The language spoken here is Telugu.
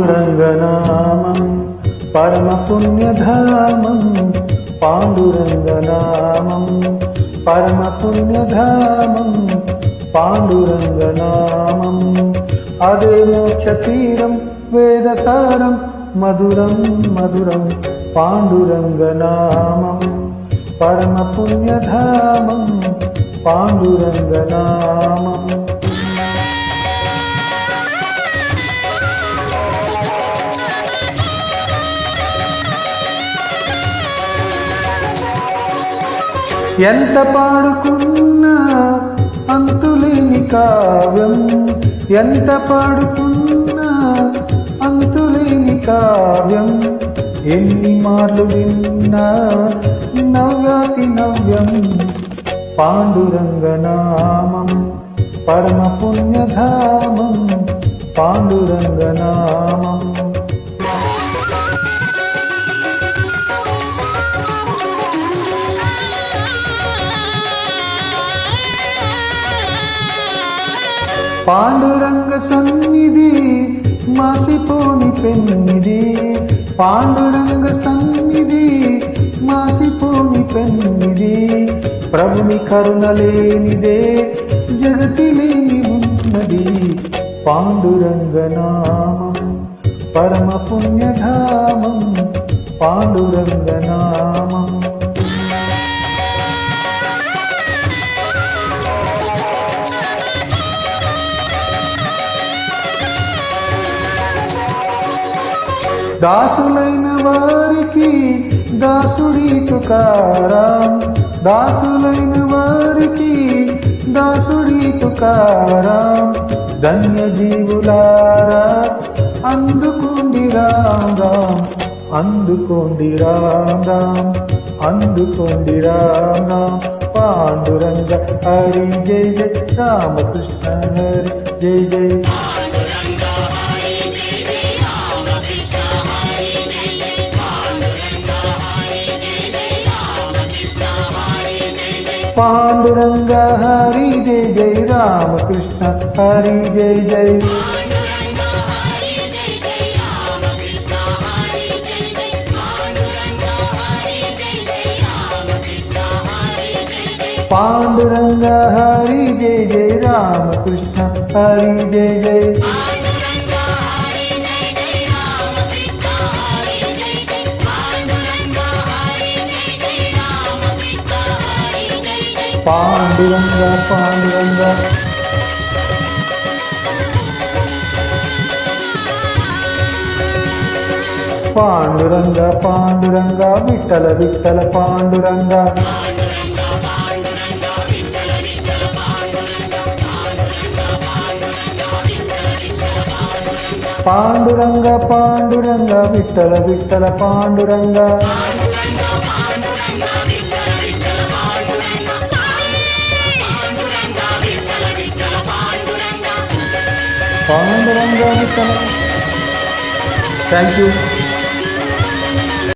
పాండురంగనామం పరమపుణ్యధామం, పాండురంగనామం పరమపుణ్యధామం, పాండురంగనామం అదే మోక్షతీరం వేదసారం మధురం మధురం, పాండురంగనామం పరమపుణ్యధామం, పాండురంగనామం. ఎంత పాడుకున్నా అంతులేని కావ్యం, ఎంత పాడుకున్నా అంతులేని కావ్యం, ఎన్ని మార్లు విన్నా నవ్యాతి నవ్యం, పాండురంగనామం పరమపుణ్యధామం, పాండురంగనామం. పాండురంగ సన్నిధి మాసిపోని పెన్నిది, పాండురంగ సన్నిధి మాసిపోని పెన్నిది, ప్రభుని కరుణ లేనిదే జగతి లేని ఉన్నది, పాండురంగనామం పరమపుణ్యధామం, పాండురంగనామం. దాసులైన వారికి దాసుడి తుకారాం, దాసులైన వారికి దాసుడి తుకారాం, ధన్య జీవులారా అందుకోండి రామ్ రామ్, అందుకోండి రామ్ రామ్, అందుకోండి రామ్ రామ్, పాండురంగ హరి జయ జయ, రామకృష్ణ హరి జయ జయ. పాండురంగ హరి జయ జయ, రామకృష్ణ హరి జయ జయ. పాండురంగ హరి జయ జయ, రామకృష్ణ హరి జయ జయ. పాండురంగ పాండురంగ పాండురంగ పాండురంగ, విఠల విఠల పాండురంగ, పాండురంగ పాండురంగ, విఠల విఠల పాండురంగ. పాండురంగ విఠల. Thank you.